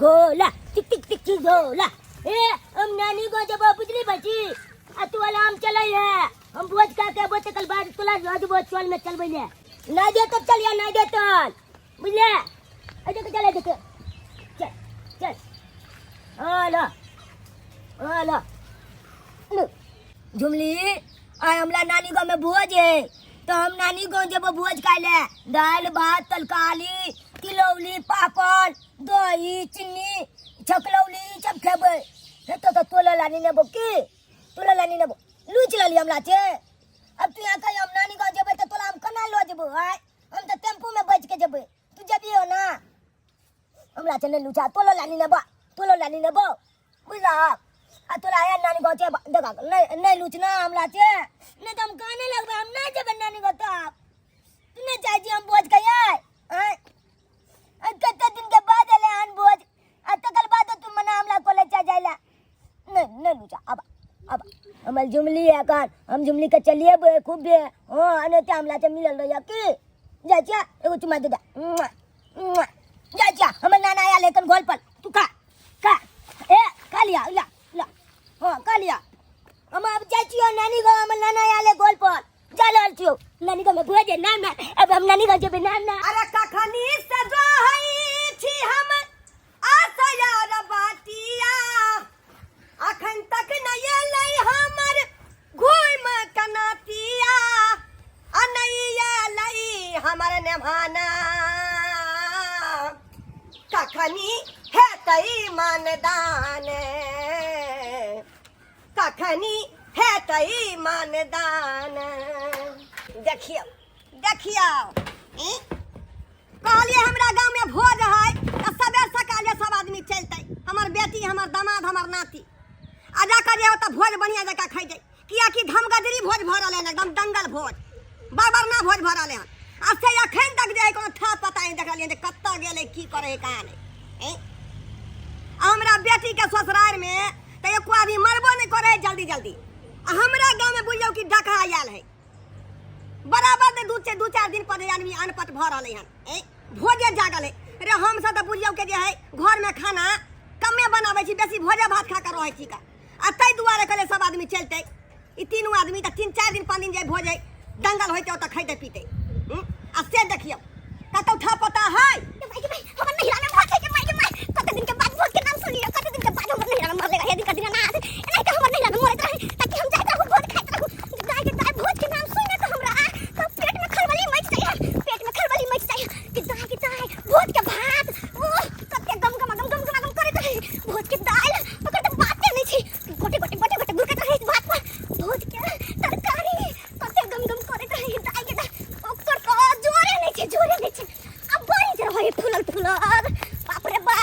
गोला टिक टिक टिक टिक गोला ए हम नानी को जब पुजली बची तू वाला हम चला है हम बोझ का के बोते कल बाद तुला आज बोझ चल में चल बने ना दे तो चल या ना दे तो बुझले अजे के चले देख चल चल हेलो हेलो झुमली आय हमला नानी को में भोज है तो हम नानी को जब भोज खाइले दाल भात तरकारी तिलौली पापड़ दही चीनी छकलौली सब खेबे तो तोला लानी ने बोकी तोला लानी ने लूच लाली हमला छे अब तू यहां हम नानी का जबे तो तोला हम कना लो जबो हाय हम तो टेम्पो में बैठ के जबे तू जबी हो ना हमला छे ने लूचा तोला लानी ने बो बुझला आ तोला आया नानी का छे देखा नहीं लूचना हमला छे ने तो हम कहने लगबे हम नहीं जबे नानी का तब तू ने चाची हम बोझ गया हाय कितने दिन के बाद आले हन बोझ कल बाद तुम मना हमला कॉलेज जा जाइला नहीं लूचा अब हमल जुमली है कान हम जुमली के चलिए बे खूब बे हां अने ते हमला से मिलल रहिया की जाचा एगो चुमा दे जाचा हम नाना आया लेकिन गोल पर तू का ए का लिया ला हां का लिया हम अब चाची और नानी को हम नाना आया ले गोल पर चलो छियो नानी को मैं भेजे नाम ना अब हम नानी को जब नाम ना अरे कखनी से जो हई छी हम आसया रे बाटिया अखन तक नहीं लई हमर घुम कनातिया अनैया लई हमर नेभाना कखनी है तई मानदान कखनी है तई मानदान देखियो कहलिए हमरा गांव में भोज है तो सबेर सकाले सब आदमी चलते हमर बेटी हमर दामाद हमर नाती आजा करिए तो भोज बढ़िया जगह खाई जाए किया कि धमगदरी भोज भर रहे एकदम दंगल भोज बाबर ना भोज भर रहे हन अब से अखन तक जाए कोनो था पता नहीं देखलिए जे कत्ता गेले की करे कहां नहीं हमरा बेटी के ससुराल में तो एको आदमी मरबो नहीं करे जल्दी हमरा गांव में बुझियो कि डकहा आयल है बराबर दे दू चार दिन पर आदमी अनपट भ रहले हन भोजे जागल है रे हम सब तो बुझियो के जे है घर में खाना कमे बनावे छी बेसी भोजे भात खा कर रहे छी का आ तै दुआरे कले सब आदमी चलते ई तीनों आदमी त 3-4 दिन 5 दिन जाय भोजे दंगल होइते त खाइते पीते आ से देखियो कतौ था पता है हमर नहीं राना भात है के माई कते दिन के बाद भोज के नाम सुनियो कते दिन के बाद हमर नहीं राना मरलेगा ये दिन का दिन ना आते नहीं तो हमर नहीं राना मरत रहे ताकि हम जाए रहू भोज खाइत रहू जाए भोज के नाम सुने तो हमरा तो पेट में खलबली मच जाए कि दाई भोज के भात ओ कते गम करत रहे भोज के दाल ओकर तो बाते नहीं छी गोटे गुरकत रहे भात पर भोज के तरकारी कते गम करत रहे दाई के ओकर को जोरे नहीं छी अब बड़ी जरा होई फुलल बाप रे बा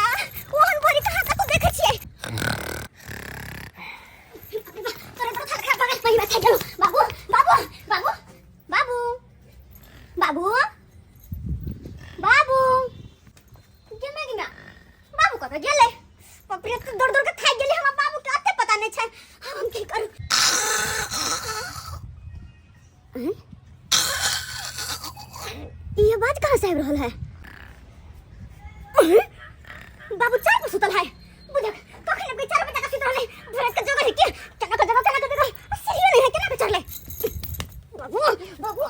कोन बड़ी कहां का तो देखे छिए तोरे तो खा बगल पहिरा छै गेलो बाबू गिना बाबू कत गेले बाप रे तो दौड़ के खाइ गेले हम बाबू के अते पता नहीं छै हम की करू ये बात कहां से आ रहल है बाबू चाय पर सुतल है बुझ कखन लगे 4 बजे का सुतल है भरस के जगह है के चना का जगह सीढ़ी नहीं है केना पे चढ़ले बाबू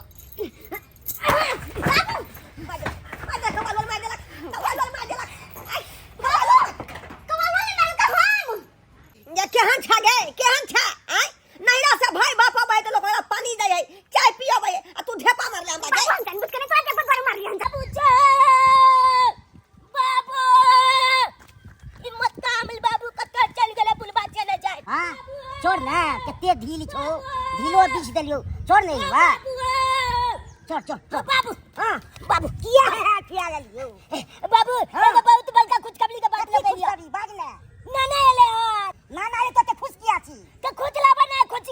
केहन छा आय नैरा से भाई बाप आबै त लोग पानी दे है चाय पियबै आ तू ढेपा मार ले हम जाय जान बुझ के नहीं चाय पर मार लिया बाबू हिम्मत कामिल बाबू कत चल गेले पुलबा चले जाए हां छोड़ ना कते ढीलो बीच दलियो छोड़ नहीं बा छोड़ बाबू हां बाबू किया ले लियो बाबू एगो बहुत बड़का कुछ कबली के बात लगे कभी बाज ले नाना एले ना तो ते खुश किया छी तो खुद लाबा ना खुद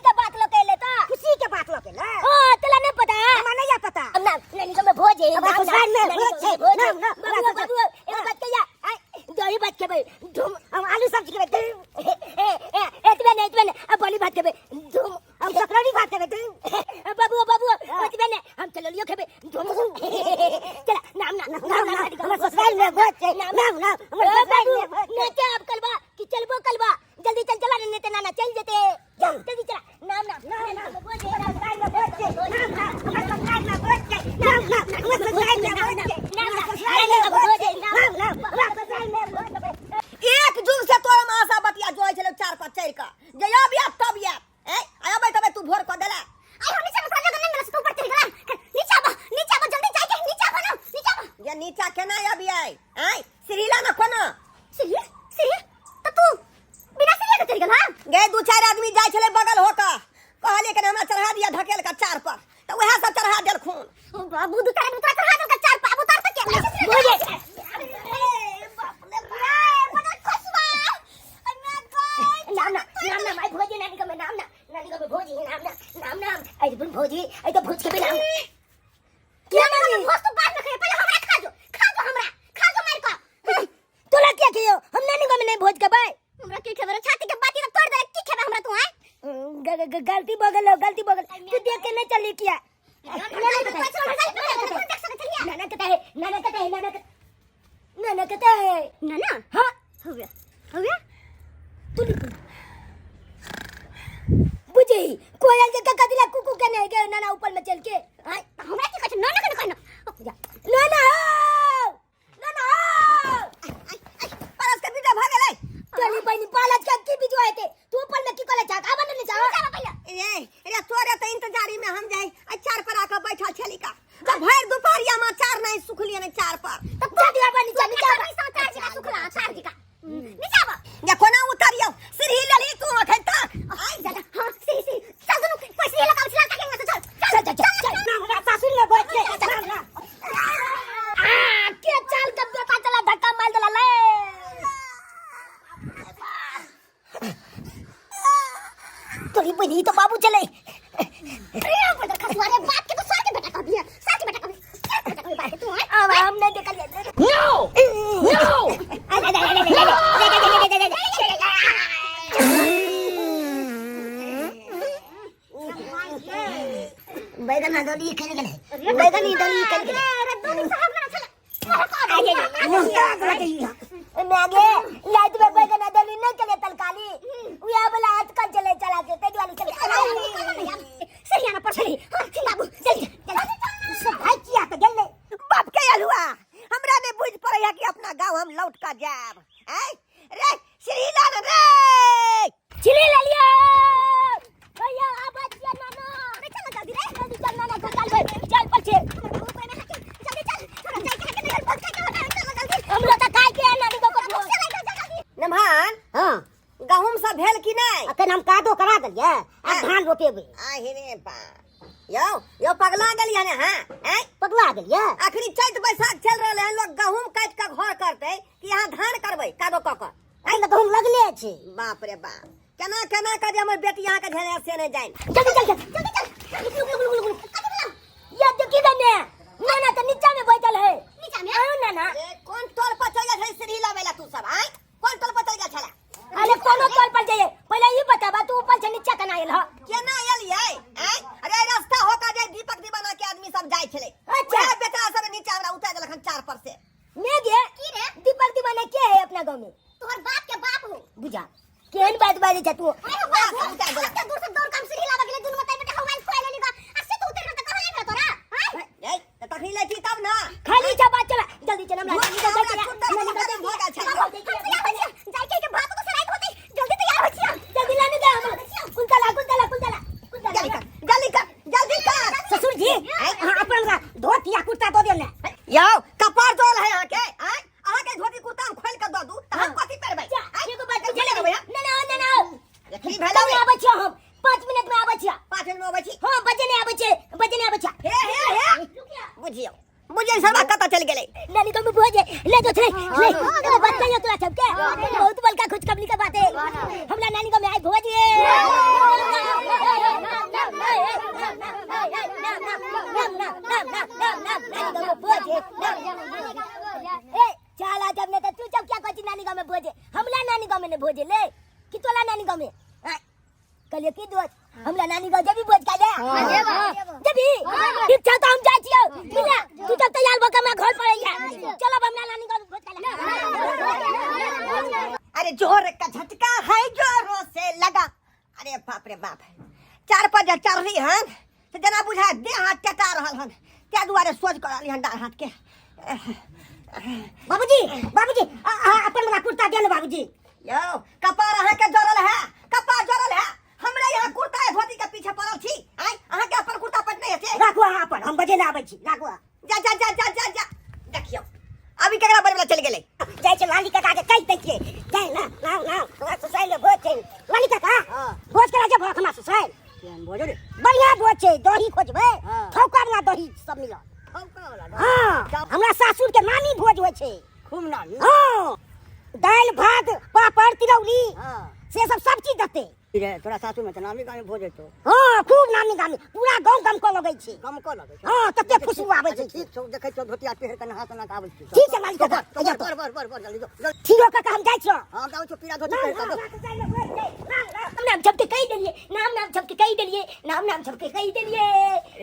खेबे तुम हम सकरौरी भात देबे तुम बाबू ओतबे ने हम चलोलियो खेबे तुम चला नाम हमर ससुराल में भोज छै नाम हमर ससुराल में भोज ने के अब कलबा कि चलबो कलबा जल्दी चला ने ते नाना चल जेते जल्दी चला नाम हमर ससुराल में भोज छै हमर ससुराल में भोज छै हमर ससुराल में भोज छै एक जुग से तोरा मासा बतिया जोइ छले चार पर चढ़ के जया बिया तब या आया बैठबे तू भोर क देला आई हम नीचे मसाला गन में तू ऊपर चढ़ गेला नीचे बा जल्दी जाके नीचे बा ये नीचा केना आबी आई श्रीला न कोना सीढ़ी तो तू बिना सीढ़ी के चढ़ गेला गे दू चार आदमी जाय छले बगल होका कहले कि हमरा चढ़ा दिया धकेल का चार पर तो वह सब चढ़ा देल खून बाबू दू चार उतार चढ़ा दे चार पर उतार के बोले नाम आई भोजी नानी का मैं नाम भोजी नाम आई तो भोजी आई तो भोज के भी नाम क्या नानी भोज तो बाद में खाए पहले हमरा खा जो हमरा खा जो मार का तोला क्या कियो हम नानी का मैं नहीं भोज के भाई हमरा की खबर छाती के बाती तोड़ दे की खबर हमरा तू है गलती बगल तू देख के नहीं चली किया नाना कहता है नाना हाँ हो गया तू बुझी कोयल के कदिला कुकू के नहीं गए नाना ऊपर में चल के हमरा की कहछ नाना के कहना नाना परस के बेटा भाग गेलै तोली बहनी पालच के की बिजवाए थे तू ऊपर में की कले चाका बन नहीं चाहो रे तोरे तो इंतजारी में हम जाई चार पर आके बैठा छली का तो भर दोपहरिया में चार नहीं सुखलिए ने चार पर तब जदिया बनी नीचे चार जी का सुखला चार जी का नीचे बा या कोना उतारियो सिरही लली तू अखन तक आई ज्यादा हां सी चल दोनों पैसे ये लगा चला के चल हमरा सासुर में भोज के के चाल के बेटा चला धक्का मार देला ले तोरी बहनी तो बाबू चले अरे बेटा खसवारे बाप के तो साथ बेटा का भी है साथ बेटा का भी बात तू है अब हम नहीं देखल नो बैगन दली खेल गेले बैगन दली खेल गेले अरे दोनों साहब ना चला नागे लाइट में बैगन दली नहीं चले तलकाली उया वाला आजकल चले चला के तेज वाली चले सही आना पर सही बाबू जल्दी सब भाई किया तो गले बाप के अलुआ हमरा ने बुझ पड़या कि अपना गांव हम लौट का जाब रे श्रीला रे चिली ले लिया भैया आ बच्चा नाना अरे चल जल्दी रे जल्दी चल नाना चल चल पछे जल्दी चल जाए के नहीं बस के जल्दी हम लोग का काय के नानी को नमहान हां गहूम सब भेल कि नहीं अखन हम कादो करा दलिए आ धान रोपेबे रे बा यो पगला गेलिए ने हां पगला गेलिए अखनी चैत बैसाख चल रहले हैं लोग गहूम काट के घर करते कि यहाँ धान करबै कादो क के आई ल गहूम लगले छै बाप रे बाप केना के जे हमर बेटी यहाँ के झेले से नहीं जाइन जल्दी चल ये देखी बने नाना तो नीचे में बैठल है नीचे में आओ नाना कौन तोल पर चल गया श्री लावेला तू सब कौन तोल पर चल गया छला अरे कोनो तोल पर जाइए पहले ये बताबा तू ऊपर से नीचे केना आइल ह केना एलिए अरे रास्ता होका जाय दीपक दीवाना के आदमी सब जाय छले अच्छा बेटा सब नीचे हमरा उतार देलखन चार पर से मैं गे की रे दीपक दीवाना के है अपना गांव में तोहर बाप के बाप हो बुझा केन बात बाजी छ तू अरे बाप उतार देलक दूर से दौड़ काम सिरी लावा गेले दुनु मत बेटा मोबाइल खोले लेगा अस्से तो उतर के कहां ले तोरा ए त तखनी लेती तब ना खाली छ बात चला जल्दी चल हमरा नानी का जाय जाके जाए के बात तो सराय होती जल्दी तैयार हो छिया जल्दी लाने दे हम कुंतला जल्दी कर ससुर जी हां अपन धोतिया कुर्ता दो देने यो कपार तोल है यहाँ के के धोती कुर्ता हम खोल के दो दू त हम कथि करबै एगो बात चले गए ना देखली भेलो हम आबै छी हम 5 मिनट में आबै छी 5 मिनट में आबै छी हां बजे ने आबै छी हे बुझियो सरवा कता चल गेलै नानी को में भोज ले जो ले बात कहियो तोरा सबके बहुत बड़का खुशखबरी का बात है हमरा नानी को में आई भोज चला जब ने तू जब क्या कहती नानी को में भोज हमरा नानी को में ने भोज ले कि तोला नानी को में कहलिए कि भोज हमरा नानी गांव जबी भोज काले जबी ठीक छ त हम जाय छियो बिना तू तब तैयार भ के हमरा घर पर आइया चलो हमरा नानी गांव भोज काले अरे जोर का झटका है जोरों से लगा। अरे बाप रे बाप 4-5 चढ़ली हन तो जना बुझा दे हाथ टटा रहल हन त्या दुआरे सोच कर आली हन डार हाथ के। बाबूजी बाबूजी अपन वाला कुर्ता दे ले बाबूजी। यो कपार अहाँ के जोरल है, कपार जोरल है। हमरा यहाँ कुर्ता है धोती के पीछे पड़ल छी। आई अहाँ के अपन कुर्ता पट नहीं है। राखो अहाँ अपन हम बजे ले आबै छी राखो। जा जा जा जा जा जा देखियो अभी केकरा बड़बड़ा चल गेलै। जाय छै लाली काका के कहि दै छियै जाय ना ना ना हमरा सुसाइ ले भोज छै लाली काका भोज करा जे भोज हमरा सुसाइ केहन भोज रे बढ़िया भोज छै दही खोजबै ठौका वाला दही सब मिलत ठौका वाला हां हमरा सासुर के नानी भोज होय छै खूब नानी हां दाल भात पापड़ तिलौली से सब चीज देते रे तोरा सासुर में त नामी गामी भोज हेतो हां खूब नामी गामी पूरा गांव गम को लगै छै गम को लगै छै हां तते खुशबू आबै छै ठीक छौ देखै छौ धोतिया पहिर के नहा तना आबै छै ठीक छै मालिक काका बर जल्दी ठीक हो काका हम जाइ छौ हम जाउ छौ पीरा धोती पहिर के नाम झपके कहि देलिए नाम झपके कहि देलिए नाम झपके कहि देलिए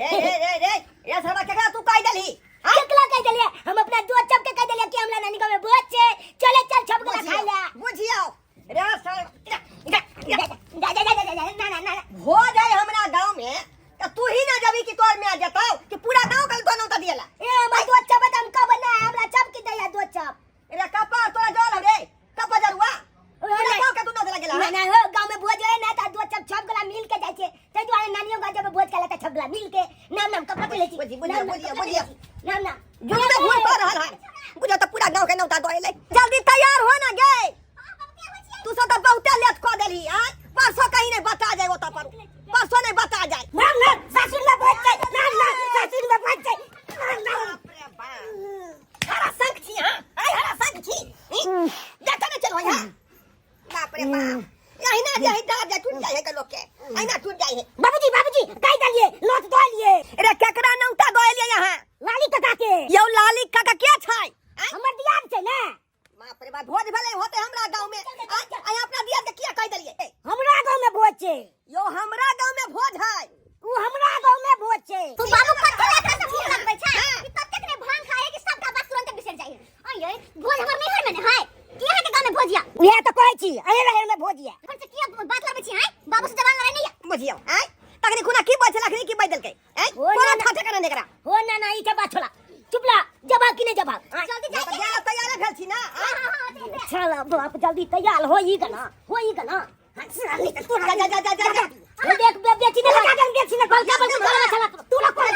रे ये सब केकरा तू कहि देली केकला कहि देलिए हम अपना दोस्त सबके कहि देलिए कि हमरा नानी गांव में भोज छै चले चल छपकला खाइ ले बुझियो रे सर ना हो जाए हमरा गांव में तो तू ही ना जबी कि तोर में आ जताओ कि पूरा गांव कल दोनों त दियला ए मैं दोस्त सब हम का बना हमरा सब की दया दोस्त सब रे कपा तोरा जोल रे कपा जरुआ पूरा गांव के दोनों लगेला ना हो गांव में भोज है ना त दोस्त सब छपकला मिल के जाय छै तै दुआरे नानियो गांव जब भोज काला त छपकला मिल के नाम कपा के ले छी बुझियो नाम जो तो भूल कर रहल है बुझो तो पूरा गांव के नौता दोइले जल्दी तैयार हो ना गे तू सब तो बहुते लेट कर देली आ परसों कहीं नहीं बता जाए ओता पर परसों नहीं बता जाए ना सासुर में भोज छै ना सासुर में भोज छै बाप रे बाप हरा संग छी हां आई हरा संग छी देखा ना चलो यहां बाप रे बाप यही ना जाए जा टूट जाए के लोग के आई ना टूट जाए बाबूजी कहि दलिए लोट दोलिए रे केकरा नौता दोइले यहां लाली काका के यो लाली काका के छै हमर दियाद छै ने बाप रे बाप भोज भले होते हमरा गांव में आई अपना दिया के किया कह देलिए हमरा गांव में भोज छै यो हमरा गांव में भोज है उ हमरा गांव में भोज छै तू बाबू कथि लेखा से मुंह लगबै छै कि ततेक ने भांग खाए कि सबका बात तुरंत बिसर जाए। अये भोज हमर नैहर में ने है कि यहाँ के गांव में भोजिया उहे त कहै छी अहे रहे में भोजिया कौन से किया बात लाबै छी है बाबू से जवान लड़ाई नहीं है बुझियो आई तखनी खुना की बचला खनी की बदल के आई कोना ठाठे करन देकरा हो ना ई के बात छोड़ा चुपला जवाब कि नहीं जवाब जल्दी तो जाइए जाना तैयार भेल छी ना हां चल बाप जल्दी तैयार होई गना नहीं त तोरा जा वो देख बेची ने लगा के बेची ने कल का बोल चला तू ना कोई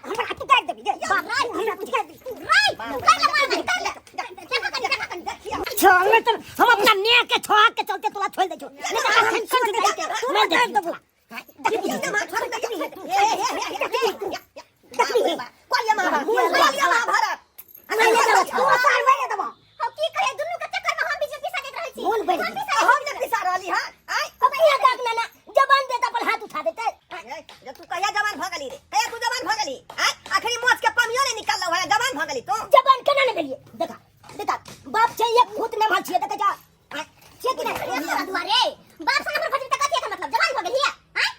हमरा तू काट देबी दे बाप रे हमरा तू काट दे राई कर ले मार दे चल मैं तो हम अपना ने के छोड़ के चलते तोला छोड़ दे छो नहीं तो टेंशन से मैं दे देबो कोलिया महाभारत मैं ले जाओ तू साल में देबो हम की करे दुनु के चक्कर में हम बीच में पिसा देत रहै छी बोल बेटी हम ने पिसा रहली हां आई अब यहाँ देख ना जबान देता पर हाथ उठा देते जब तू कहिया जवान भगली रे कहिया तू जवान भगली आई आखिरी मोच के पमियो ने निकल है जवान भगली तू जबान केना ने भेलिए देखा बाप छै एक भूत न भाछिए देख जा से कि नहीं दुआरे बाप से नंबर फजल तक कथि का मतलब जवान हो गेली है हैं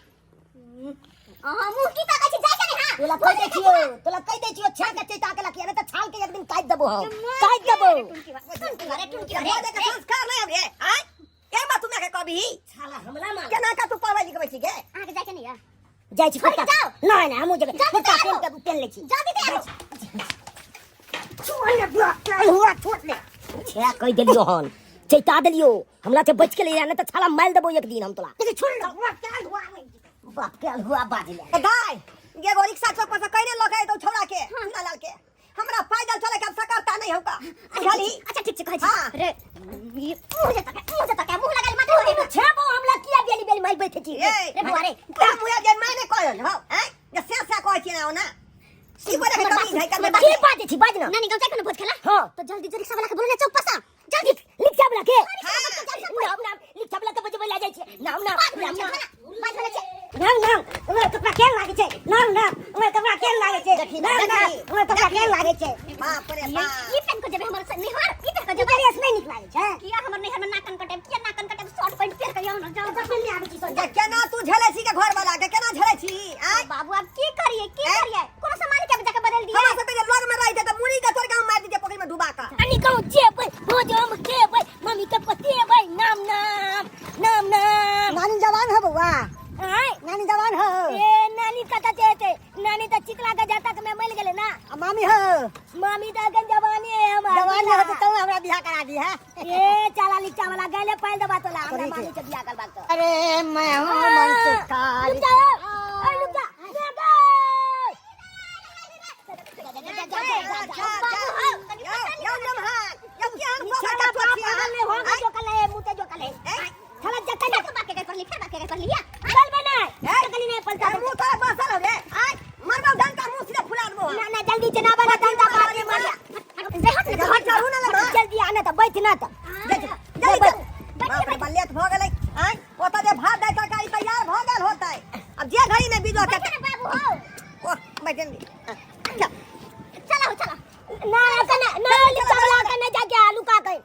मुंह की तक अछि जाय के नहीं हां तोला कह दे छियो छा के चेता के लखिया तो छाल के एक दिन काट देबो हम काट देबो टुनकी वो देख संस्कार नहीं अब रे आई ए मा तुम के कभी साला हमरा मार केना का तू पढ़ाई लिखबै छी गे आगे जाय के नहीं है जाय छी कुत्ता जाओ। नहीं हमू जगह जल्दी कुत्ता जाओ। पेन ले छी जल्दी तैयार हो छोड़ ले हुआ छोड़ ले छे कह देलियो हन चेता देलियो हमरा से बच के ले जाना तो छाला मार देबो एक दिन हम तोला देखि छोड़ ले हुआ क्या हुआ बाप के हुआ बाज ले दाई ये गो रिक्शा चौक पर से कहने लगे तो छोड़ा के ना लाल के हमरा पैदल चले के अब सकरता नहीं होगा बुझली अच्छा ठीक कहै छी हाँ। रे ये मुंह से तक मुंह लगा माथा हो गई छेबो हमला किया बेली बेली मार बैठे छी ए रे बुआरे क्या मुया जे मैंने कहल हो हैं जे से कहै छी ना ना ई बोले के कमी है कर की बात छी बाज ना नानी गांव जाके न भोज खेला हां तो जल्दी जो रिक्शा वाला के बोलो ना चौक पर सा जल्दी लिख सब लगे हाँ। नाम लिख सब लगे बजे ला जाय छी नाम बात वाला छे नाम ओमे कपड़ा केन लागे छै नाम ओमे कपड़ा केन लागे छै नाम ओमे कपड़ा केन लागे छै बाप रे बाप ये पेन को जब हमर निहार ये पेन को जब ड्रेस नहीं निक लागे छै किया हमर निहार में नाकन कटे किया नाकन कटे शॉर्ट पैंट पेर के यहाँ जाओ जब मिल आबे छी जे केना तू झले छी आय बाबू अब की करिए कोनो सामान के जाके बदल दिए हमरा से पहले लोग में रही थे तो मुड़ी का तोड़ के मार दीजिए पोखरी में डुबा का नानी गाँव जेबै भोज हम खेबै मम्मी के पतेबै नाम नाम नाम नाम नानी जवान है बउआ, आय नानी जवान है। ए नानी कता जेते नानी त चिकला के जाता के मैं मर गेले ना आ मामी है, मम्मी त अगन जवानी है हमार जवान है तो हमरा बियाह करा दी है। ए चाला लिचा वाला गले पहल दबा तोला हमरा मामी से बियाह करबा तो अरे मैं हूँ मनसुखा। रुक जा रुक जा यो नमहार यो क्या हम निचा का का छोटी पागल में होगा जो कले मुते जो कले चला जकन तो बाके कर ली फिर कर लिया चल बना जकन नहीं पलता मुंह तोरा बसल रे आय मरबा डंका मुंह से फुला दबो ना ना जल्दी जना बना डंडा मार के मार हट ना ना लगा जल्दी आना तो बैठ ना तो जल्दी बाप रे बल्लेत भ गेलै आय ओता जे भात दाल तरकारी तैयार भ गेल होतै अब जे घड़ी में बिजो के बाबू हो ओ बैठन दी चला ना कने ना लिचा वाला कने जाके आलू का कहीं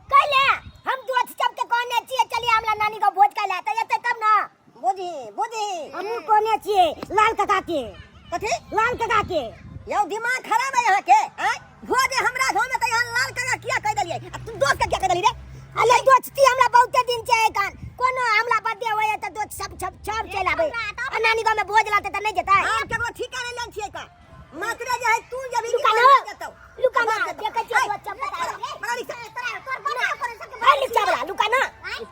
कहले हम दो सब के कोने छिए चलिए हमला नानी का भोज कहले त एते तब ना बुद्धि हम कोने छिए लाल काका के, कथी लाल काका के। यो दिमाग खराब है यहाँ के आय भोज हमरा घर में त यहाँ लाल काका किया कह देलिए अब तू दोस्त का क्या कह देली रे अले दोस्ती हमरा बहुते दिन से है कान कोनो हमला बर्थडे होय त दोस्त सब चल आबे आ नानी गांव में भोज लाते त नहीं जता हां केकरो ठिका नहीं लेन छिए का मात्र जे है तू जब लुकाना देखे छिए दोस्त सब बता लिचा वाला लुकाना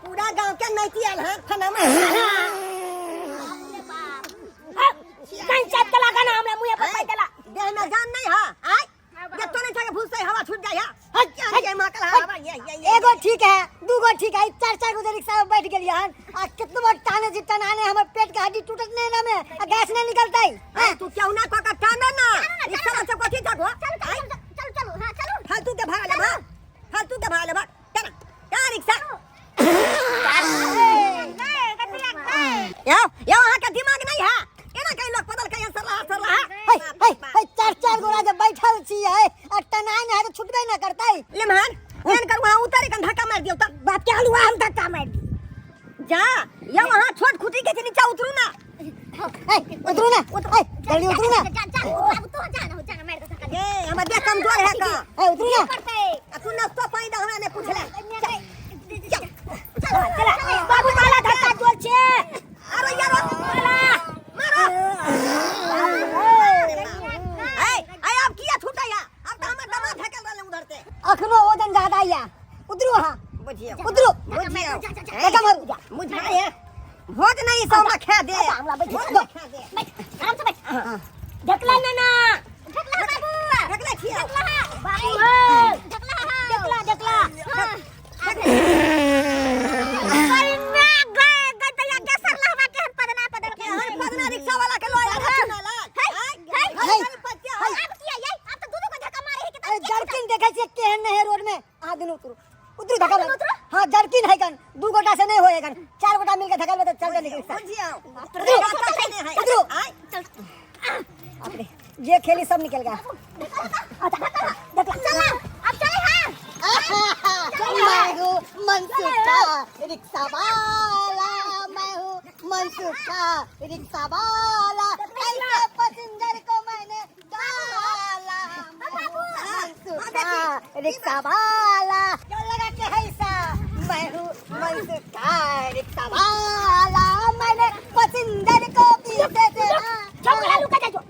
पूरा गांव के नैती आल हां खाना में पंचायत कला का नाम है मुझे पता चला देह में जान नहीं है आय जब तो नहीं था भूस से हवा छूट जाए हां क्या ये मां का हवा ये एगो ठीक है, दूगो ठीक है, चार चार गो रिक्शा में बैठ गेलिए हन आ कितनो बार टाने जी टनाने हमर पेट के हड्डी टूटत नहीं ना में आ गैस नहीं निकलता है। तू क्यों ना का टाना ना रिक्शा में से कोठी था गो चलो हां चलो फालतू के भाग ले भाग फालतू के भाग ले भाग चल क्या रिक्शा यो वहां का दिमाग नहीं है एना कहीं लोग बदल के सर रहा है चार चार गोरा जब बैठल छिए आ टनान है तो छुटबे ना करतै। लेमहन एन कर वहां उतारे कन धक्का मार दियो तब बात क्या हुआ, हम धक्का मार दी। जा यो वहां छोट खुटी के नीचे उतरू ना उतरू ना, जल्दी उतरू ना। बाबू तो जाना मार दे सका ए हमर देह कमजोर है का उतरू ना। तू न तो पाई दा हमरा ने पूछले चला बाबू वाला धक्का जोर छे अरे यार मारो ए अब किया छूटा या अब तो हमर दमा फेंकल रहले उधर से अखनो वजन ज्यादा या। उतरू हां, बुझियो उतरू। धक्का मारू मुझे है भोज नहीं सौ में खा दे हमरा बैठ खा दे आराम से बैठ ढकला ना ढकला बाबू ढकला छिया बाबू ढकला ढकला पदना रिक्शा वाला के लोया सुनाला जर्किन देखे छिए केहन नहीं है रोड में। आ दिन उतरू उतरू धक्का मार। हां जर्किन है कन दू गोटा से नहीं होएगा, चार गोटा मिलके धक्का में तो चल जाने रिक्शा। बुझियो अपने ये खेली सब निकल गया। मैं हूँ मनसुखा रिक्शा वाला, मैं हूँ मनसुखा रिक्शा वाला, ऐसे पैसेंजर को मैंने डाला। मनसुखा रिक्शा वाला क्या लगा के ऐसा, मैं हूँ मनसुखा रिक्शा वाला, मैंने पैसेंजर को पीछे से चला लुका जा जो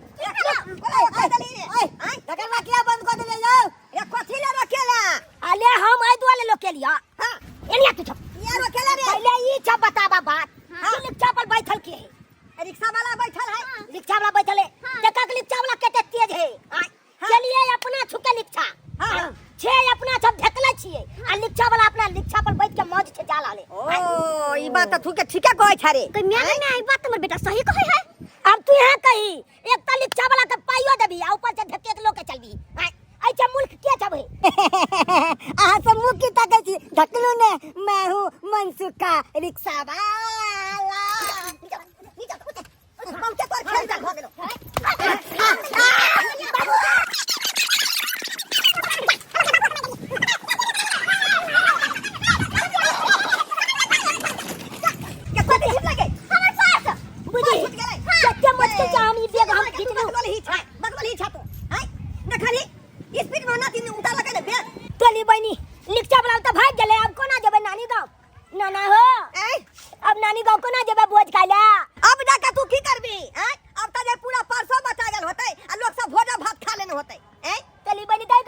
धक्का क्या बंद कर दे जाओ। ये कथी ले रखेला अले हम आई दुआले लोग के लिया हां एनिया तू छप ये रखेला रे पहले ई छप बताबा बात कि रिक्शा पर बैठल के है रिक्शा वाला बैठल है रिक्शा वाला बैठल है देखा कि रिक्शा वाला केते तेज है चलिए अपना छुके रिक्शा हां छे अपना सब ढकला छिए आ रिक्शा वाला अपना रिक्शा पर बैठ के मौज से जाला ले ओ ई बात तो के ठीके कहै छ रे तो मैं नहीं आई बात तुम्हारे बेटा सही कहे है अब तू यहाँ कही एक तो रिक्शा वाला के पाइयो देबी आ ऊपर से धक्के के लोग के चलबी ऐसा मुल्क क्या छबे आ सब मुंह की ताकै छी ढकलू ने, मैं हूँ मनसुखा रिक्शा वाला। हम के तोर खेल जा भ गेलो के कथी हिट लगे बुझी ना हो ए अब नानी गांव को ना जेबे भोज खाइले अब जाके तू की करबी हैं अब त जे पूरा परसों बचा गेल होतै आ लोग सब भोज भात खा लेने होतै हैं चली बनी कहीं